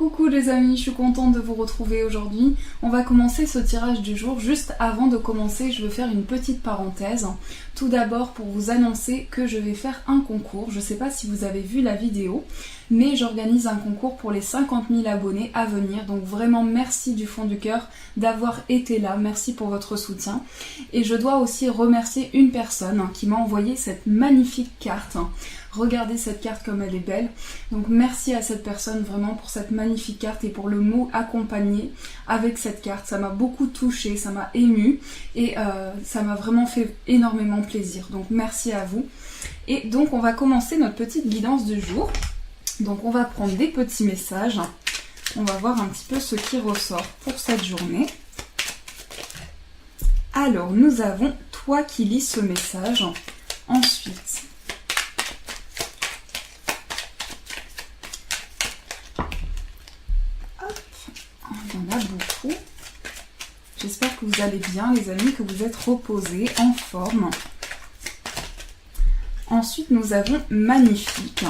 Coucou les amis, je suis contente de vous retrouver aujourd'hui. On va commencer ce tirage du jour. Juste avant de commencer, je veux faire une petite parenthèse. Tout d'abord pour vous annoncer que je vais faire un concours. Je ne sais pas si vous avez vu la vidéo, mais j'organise un concours pour les 50 000 abonnés à venir. Donc vraiment merci du fond du cœur d'avoir été là. Merci pour votre soutien. Et je dois aussi remercier une personne qui m'a envoyé cette magnifique carte. Regardez cette carte comme elle est belle. Donc merci à cette personne vraiment pour cette magnifique carte et pour le mot accompagné avec cette carte. Ça m'a beaucoup touchée, ça m'a émue et ça m'a vraiment fait énormément plaisir. Donc merci à vous. Et donc on va commencer notre petite guidance du jour. Donc on va prendre des petits messages. On va voir un petit peu ce qui ressort pour cette journée. Alors nous avons toi qui lis ce message. Ensuite, il y en a beaucoup. J'espère que vous allez bien les amis, que vous êtes reposés, en forme. Ensuite nous avons magnifique.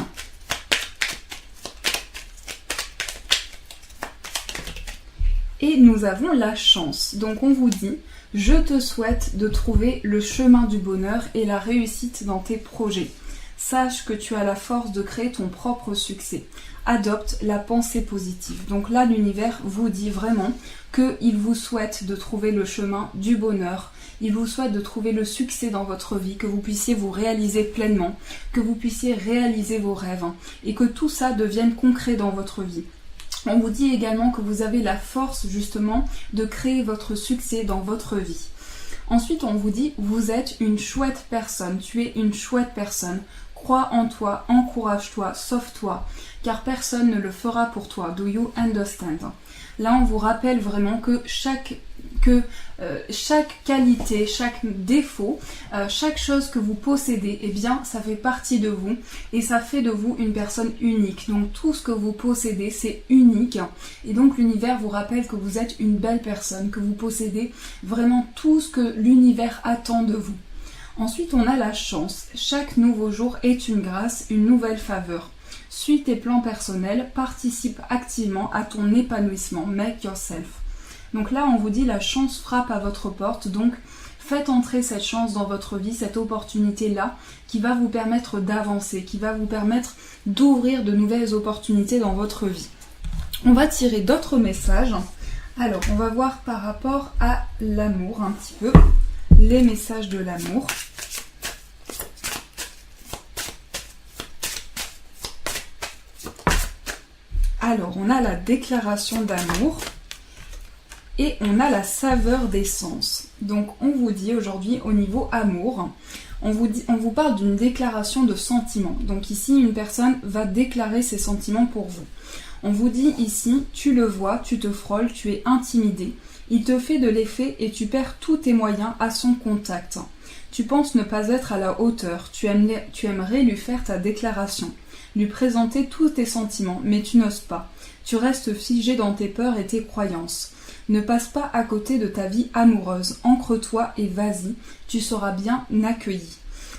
Et nous avons la chance. Donc on vous dit, je te souhaite de trouver le chemin du bonheur et la réussite dans tes projets. Sache que tu as la force de créer ton propre succès. Adopte la pensée positive. Donc là, l'univers vous dit vraiment qu'il vous souhaite de trouver le chemin du bonheur. Il vous souhaite de trouver le succès dans votre vie, que vous puissiez vous réaliser pleinement, que vous puissiez réaliser vos rêves et que tout ça devienne concret dans votre vie. On vous dit également que vous avez la force justement de créer votre succès dans votre vie. Ensuite, on vous dit, vous êtes une chouette personne, tu es une chouette personne. Crois en toi, encourage-toi, sauve-toi, car personne ne le fera pour toi. Do you understand? Là, on vous rappelle vraiment que chaque qualité, chaque défaut, chaque chose que vous possédez, eh bien, ça fait partie de vous et ça fait de vous une personne unique. Donc, tout ce que vous possédez, c'est unique. Et donc, l'univers vous rappelle que vous êtes une belle personne, que vous possédez vraiment tout ce que l'univers attend de vous. Ensuite, on a la chance. Chaque nouveau jour est une grâce, une nouvelle faveur. Suis tes plans personnels, participe activement à ton épanouissement. Make yourself. Donc là, on vous dit la chance frappe à votre porte. Donc, faites entrer cette chance dans votre vie, cette opportunité-là qui va vous permettre d'avancer, qui va vous permettre d'ouvrir de nouvelles opportunités dans votre vie. On va tirer d'autres messages. Alors, on va voir par rapport à l'amour un petit peu. Les messages de l'amour. Alors, on a la déclaration d'amour et on a la saveur d'essence. Donc, on vous dit aujourd'hui au niveau amour, on vous parle d'une déclaration de sentiments. Donc ici, une personne va déclarer ses sentiments pour vous. On vous dit ici, tu le vois, tu te frôles, tu es intimidé. Il te fait de l'effet et tu perds tous tes moyens à son contact. Tu penses ne pas être à la hauteur, tu aimerais lui faire ta déclaration, lui présenter tous tes sentiments, mais tu n'oses pas. Tu restes figé dans tes peurs et tes croyances. Ne passe pas à côté de ta vie amoureuse, ancre-toi et vas-y, tu seras bien accueilli.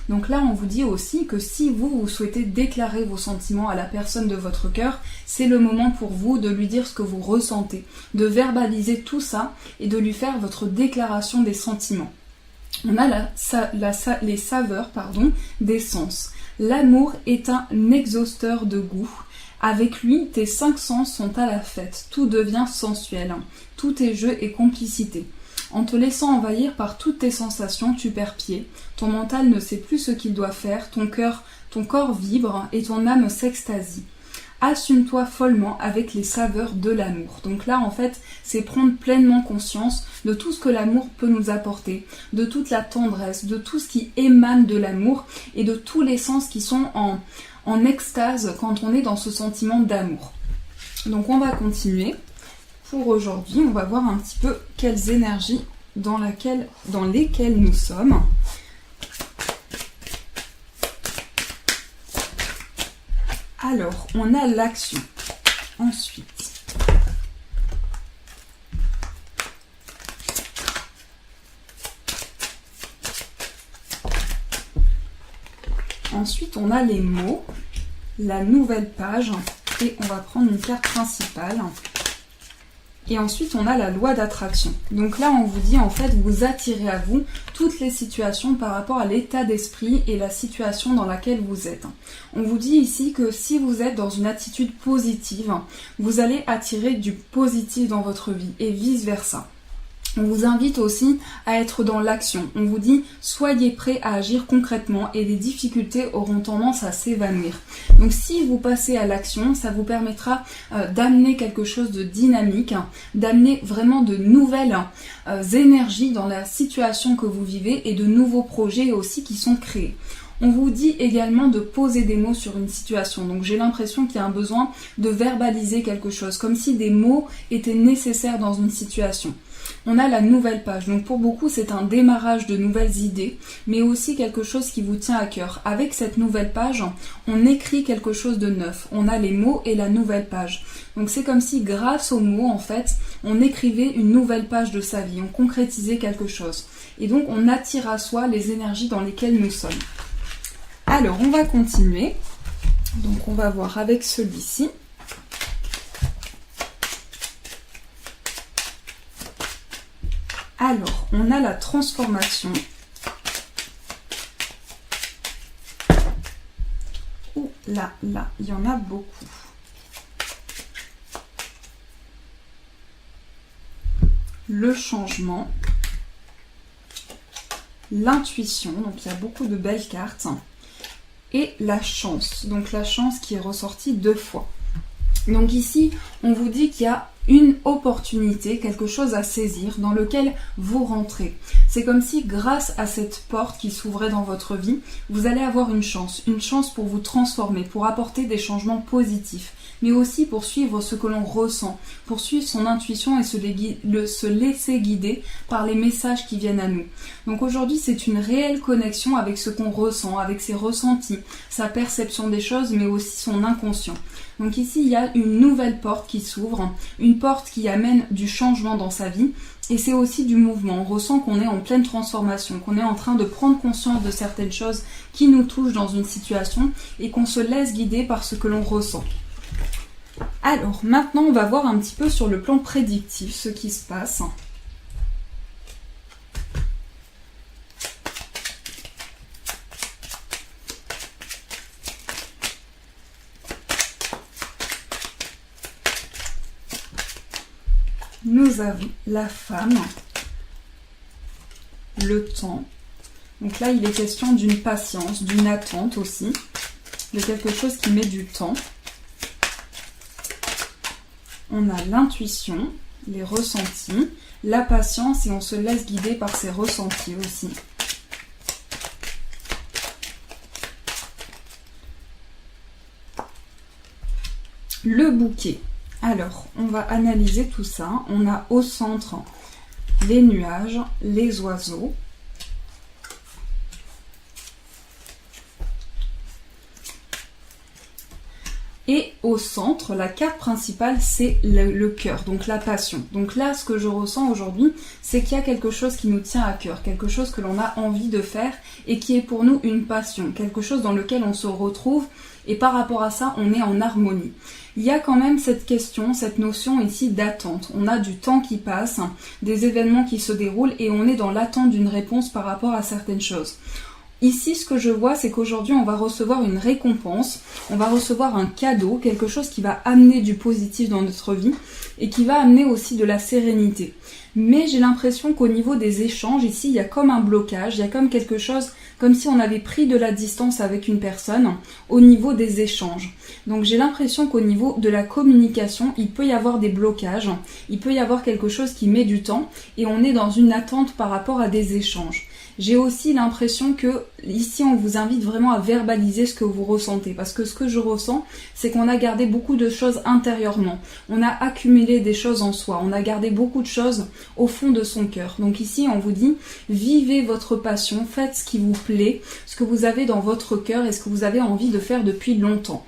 Donc là, on vous dit aussi que si vous souhaitez déclarer vos sentiments à la personne de votre cœur, c'est le moment pour vous de lui dire ce que vous ressentez, de verbaliser tout ça et de lui faire votre déclaration des sentiments. On a les saveurs des sens. L'amour est un exhausteur de goût. Avec lui, tes 5 sens sont à la fête. Tout devient sensuel. Tout est jeu et complicité. En te laissant envahir par toutes tes sensations, tu perds pied. Ton mental ne sait plus ce qu'il doit faire, ton corps vibre et ton âme s'extasie. Assume-toi follement avec les saveurs de l'amour. Donc là, en fait, c'est prendre pleinement conscience de tout ce que l'amour peut nous apporter, de toute la tendresse, de tout ce qui émane de l'amour et de tous les sens qui sont en extase quand on est dans ce sentiment d'amour. Donc on va continuer. Pour aujourd'hui, on va voir un petit peu quelles énergies dans lesquelles nous sommes. Alors, on a l'action. Ensuite, on a les mots, la nouvelle page Et on va prendre une carte principale. Et ensuite, on a la loi d'attraction. Donc là, on vous dit, en fait, vous attirez à vous toutes les situations par rapport à l'état d'esprit et la situation dans laquelle vous êtes. On vous dit ici que si vous êtes dans une attitude positive, vous allez attirer du positif dans votre vie et vice-versa. On vous invite aussi à être dans l'action. On vous dit, soyez prêts à agir concrètement et les difficultés auront tendance à s'évanouir. Donc si vous passez à l'action, ça vous permettra d'amener quelque chose de dynamique, d'amener vraiment de nouvelles énergies dans la situation que vous vivez et de nouveaux projets aussi qui sont créés. On vous dit également de poser des mots sur une situation. Donc j'ai l'impression qu'il y a un besoin de verbaliser quelque chose, comme si des mots étaient nécessaires dans une situation. On a la nouvelle page. Donc pour beaucoup, c'est un démarrage de nouvelles idées, mais aussi quelque chose qui vous tient à cœur. Avec cette nouvelle page, on écrit quelque chose de neuf. On a les mots et la nouvelle page. Donc c'est comme si grâce aux mots, en fait, on écrivait une nouvelle page de sa vie. On concrétisait quelque chose. Et donc on attire à soi les énergies dans lesquelles nous sommes. Alors, on va continuer. Donc, on va voir avec celui-ci. Alors, on a la transformation. Ouh là, il y en a beaucoup. Le changement. L'intuition. Donc, il y a beaucoup de belles cartes. Et la chance, donc la chance qui est ressortie 2 fois. Donc ici, on vous dit qu'il y a une opportunité, quelque chose à saisir dans lequel vous rentrez. C'est comme si grâce à cette porte qui s'ouvrait dans votre vie, vous allez avoir une chance pour vous transformer, pour apporter des changements positifs, mais aussi pour suivre ce que l'on ressent, pour suivre son intuition et se laisser guider par les messages qui viennent à nous. Donc aujourd'hui, c'est une réelle connexion avec ce qu'on ressent, avec ses ressentis, sa perception des choses, mais aussi son inconscient. Donc ici, il y a une nouvelle porte qui s'ouvre, une porte qui amène du changement dans sa vie, et c'est aussi du mouvement. On ressent qu'on est en pleine transformation, qu'on est en train de prendre conscience de certaines choses qui nous touchent dans une situation, et qu'on se laisse guider par ce que l'on ressent. Alors, maintenant, on va voir un petit peu sur le plan prédictif ce qui se passe. Nous avons la femme, le temps. Donc là, il est question d'une patience, d'une attente aussi, de quelque chose qui met du temps. On a l'intuition, les ressentis, la patience et on se laisse guider par ses ressentis aussi. Le bouquet. Alors, on va analyser tout ça. On a au centre les nuages, les oiseaux. Et au centre, la carte principale, c'est le cœur, donc la passion. Donc là, ce que je ressens aujourd'hui, c'est qu'il y a quelque chose qui nous tient à cœur, quelque chose que l'on a envie de faire et qui est pour nous une passion, quelque chose dans lequel on se retrouve et par rapport à ça, on est en harmonie. Il y a quand même cette question, cette notion ici d'attente. On a du temps qui passe, des événements qui se déroulent et on est dans l'attente d'une réponse par rapport à certaines choses. Ici, ce que je vois, c'est qu'aujourd'hui, on va recevoir une récompense, on va recevoir un cadeau, quelque chose qui va amener du positif dans notre vie et qui va amener aussi de la sérénité. Mais j'ai l'impression qu'au niveau des échanges, ici, il y a comme un blocage, il y a comme quelque chose, comme si on avait pris de la distance avec une personne au niveau des échanges. Donc j'ai l'impression qu'au niveau de la communication, il peut y avoir des blocages, il peut y avoir quelque chose qui met du temps et on est dans une attente par rapport à des échanges. J'ai aussi l'impression que ici on vous invite vraiment à verbaliser ce que vous ressentez parce que ce que je ressens c'est qu'on a gardé beaucoup de choses intérieurement, on a accumulé des choses en soi, on a gardé beaucoup de choses au fond de son cœur. Donc ici on vous dit vivez votre passion, faites ce qui vous plaît, ce que vous avez dans votre cœur et ce que vous avez envie de faire depuis longtemps.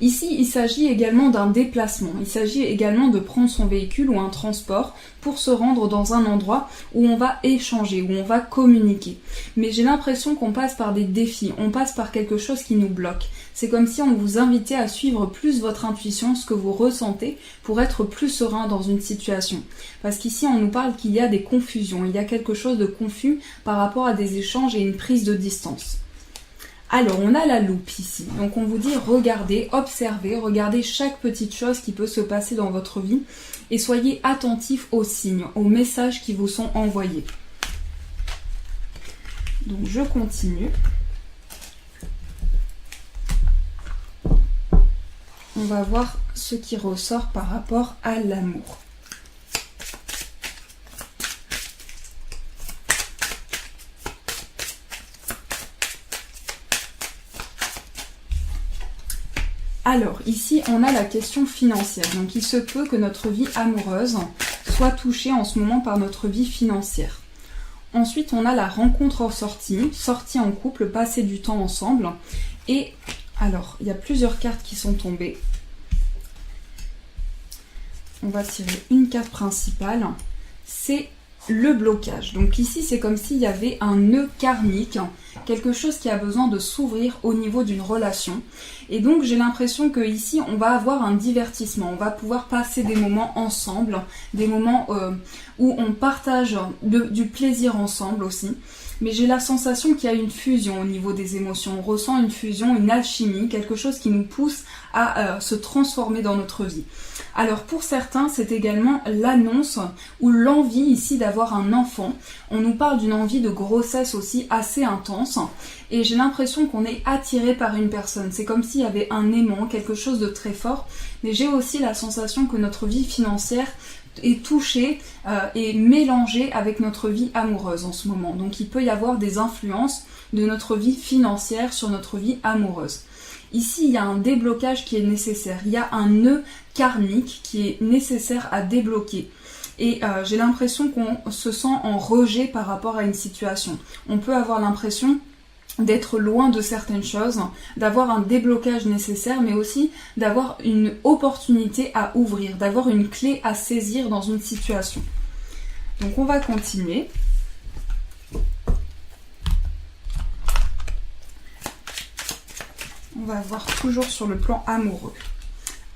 Ici, il s'agit également d'un déplacement. Il s'agit également de prendre son véhicule ou un transport pour se rendre dans un endroit où on va échanger, où on va communiquer. Mais j'ai l'impression qu'on passe par des défis, on passe par quelque chose qui nous bloque. C'est comme si on vous invitait à suivre plus votre intuition, ce que vous ressentez, pour être plus serein dans une situation. Parce qu'ici, on nous parle qu'il y a des confusions, il y a quelque chose de confus par rapport à des échanges et une prise de distance. Alors, on a la loupe ici. Donc, on vous dit regardez, observez, regardez chaque petite chose qui peut se passer dans votre vie et soyez attentifs aux signes, aux messages qui vous sont envoyés. Donc, je continue. On va voir ce qui ressort par rapport à l'amour. Alors, ici, on a la question financière. Donc, il se peut que notre vie amoureuse soit touchée en ce moment par notre vie financière. Ensuite, on a la rencontre en sortie en couple, passer du temps ensemble. Et, alors, il y a plusieurs cartes qui sont tombées. On va tirer une carte principale. C'est le blocage. Donc ici, c'est comme s'il y avait un nœud karmique, quelque chose qui a besoin de s'ouvrir au niveau d'une relation. Et donc, j'ai l'impression que ici, on va avoir un divertissement. On va pouvoir passer des moments ensemble, des moments où on partage du plaisir ensemble aussi. Mais j'ai la sensation qu'il y a une fusion au niveau des émotions. On ressent une fusion, une alchimie, quelque chose qui nous pousse à se transformer dans notre vie. Alors pour certains, c'est également l'annonce ou l'envie ici d'avoir un enfant. On nous parle d'une envie de grossesse aussi assez intense. Et j'ai l'impression qu'on est attiré par une personne. C'est comme s'il y avait un aimant, quelque chose de très fort. Mais j'ai aussi la sensation que notre vie financière est touchée et mélangée avec notre vie amoureuse en ce moment. Donc il peut y avoir des influences de notre vie financière sur notre vie amoureuse. Ici, il y a un déblocage qui est nécessaire. Il y a un nœud karmique qui est nécessaire à débloquer. Et j'ai l'impression qu'on se sent en rejet par rapport à une situation. On peut avoir l'impression d'être loin de certaines choses, d'avoir un déblocage nécessaire, mais aussi d'avoir une opportunité à ouvrir, d'avoir une clé à saisir dans une situation. Donc on va continuer. On va voir toujours sur le plan amoureux.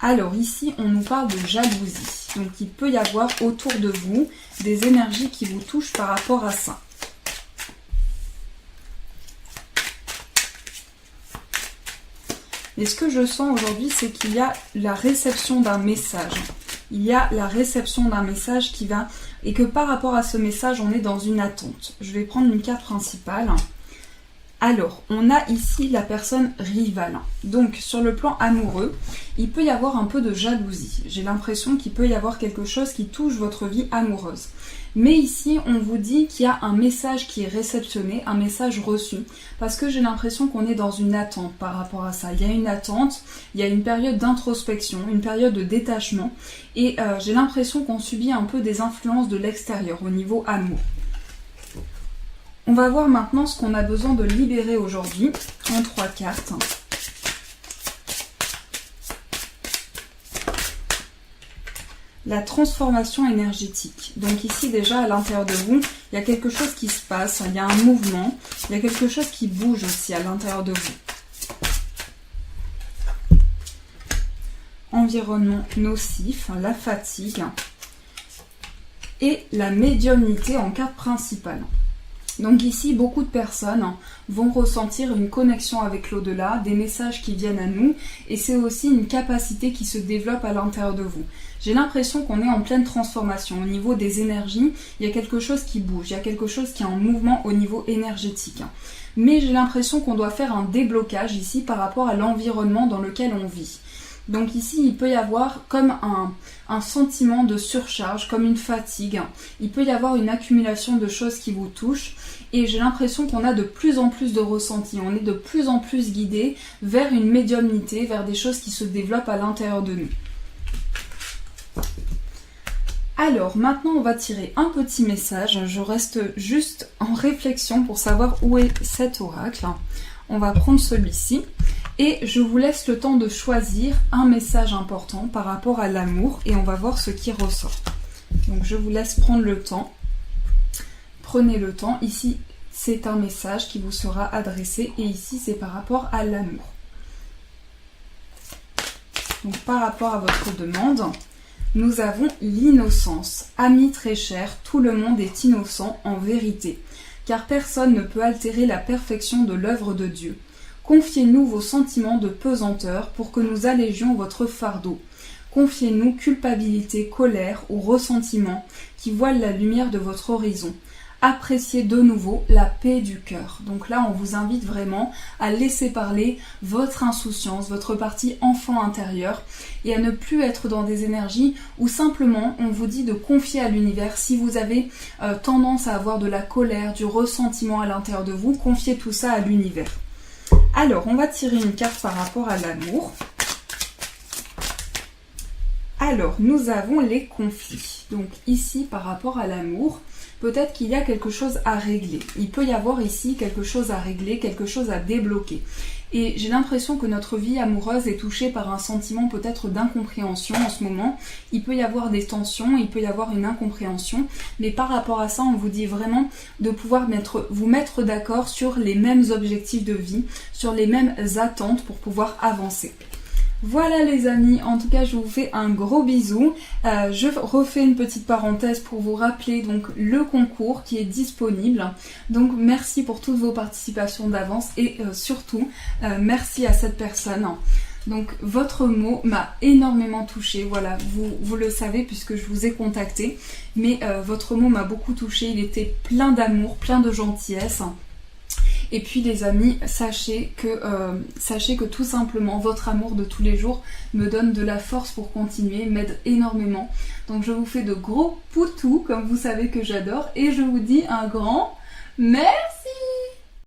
Alors ici, on nous parle de jalousie. Donc il peut y avoir autour de vous des énergies qui vous touchent par rapport à ça. Et ce que je sens aujourd'hui, c'est qu'il y a la réception d'un message. Il y a la réception d'un message qui va... Et que par rapport à ce message, on est dans une attente. Je vais prendre une carte principale. Alors, on a ici la personne rivale. Donc, sur le plan amoureux, il peut y avoir un peu de jalousie. J'ai l'impression qu'il peut y avoir quelque chose qui touche votre vie amoureuse. Mais ici, on vous dit qu'il y a un message qui est réceptionné, un message reçu. Parce que j'ai l'impression qu'on est dans une attente par rapport à ça. Il y a une attente, il y a une période d'introspection, une période de détachement. Et j'ai l'impression qu'on subit un peu des influences de l'extérieur au niveau amour. On va voir maintenant ce qu'on a besoin de libérer aujourd'hui en 3 cartes. La transformation énergétique. Donc ici déjà à l'intérieur de vous, il y a quelque chose qui se passe, il y a un mouvement, il y a quelque chose qui bouge aussi à l'intérieur de vous. Environnement nocif, la fatigue et la médiumnité en carte principale. Donc ici, beaucoup de personnes vont ressentir une connexion avec l'au-delà, des messages qui viennent à nous, et c'est aussi une capacité qui se développe à l'intérieur de vous. J'ai l'impression qu'on est en pleine transformation. Au niveau des énergies, il y a quelque chose qui bouge, il y a quelque chose qui est en mouvement au niveau énergétique. Mais j'ai l'impression qu'on doit faire un déblocage ici par rapport à l'environnement dans lequel on vit. Donc ici, il peut y avoir comme un sentiment de surcharge, comme une fatigue. Il peut y avoir une accumulation de choses qui vous touchent. Et j'ai l'impression qu'on a de plus en plus de ressentis. On est de plus en plus guidé vers une médiumnité, vers des choses qui se développent à l'intérieur de nous. Alors, maintenant, on va tirer un petit message. Je reste juste en réflexion pour savoir où est cet oracle. On va prendre celui-ci. Et je vous laisse le temps de choisir un message important par rapport à l'amour et on va voir ce qui ressort. Donc je vous laisse prendre le temps. Prenez le temps. Ici, c'est un message qui vous sera adressé et ici, c'est par rapport à l'amour. Donc par rapport à votre demande, nous avons l'innocence. Amis très chers, tout le monde est innocent en vérité, car personne ne peut altérer la perfection de l'œuvre de Dieu. Confiez-nous vos sentiments de pesanteur pour que nous allégions votre fardeau. Confiez-nous culpabilité, colère ou ressentiment qui voilent la lumière de votre horizon. Appréciez de nouveau la paix du cœur. Donc là, on vous invite vraiment à laisser parler votre insouciance, votre partie enfant intérieur et à ne plus être dans des énergies où simplement on vous dit de confier à l'univers. Si vous avez tendance à avoir de la colère, du ressentiment à l'intérieur de vous, confiez tout ça à l'univers. Alors, on va tirer une carte par rapport à l'amour. Alors, nous avons les conflits. Donc ici, par rapport à l'amour, peut-être qu'il y a quelque chose à régler. Il peut y avoir ici quelque chose à régler, quelque chose à débloquer. Et j'ai l'impression que notre vie amoureuse est touchée par un sentiment peut-être d'incompréhension en ce moment. Il peut y avoir des tensions, il peut y avoir une incompréhension. Mais par rapport à ça, on vous dit vraiment de pouvoir vous mettre d'accord sur les mêmes objectifs de vie, sur les mêmes attentes pour pouvoir avancer. Voilà les amis, en tout cas je vous fais un gros bisou. Je refais une petite parenthèse pour vous rappeler donc le concours qui est disponible. Donc merci pour toutes vos participations d'avance et surtout merci à cette personne. Donc votre mot m'a énormément touchée, voilà, vous le savez puisque je vous ai contacté. Mais votre mot m'a beaucoup touchée, il était plein d'amour, plein de gentillesse. Et puis les amis, sachez que tout simplement votre amour de tous les jours me donne de la force pour continuer, m'aide énormément. Donc je vous fais de gros poutous comme vous savez que j'adore et je vous dis un grand merci.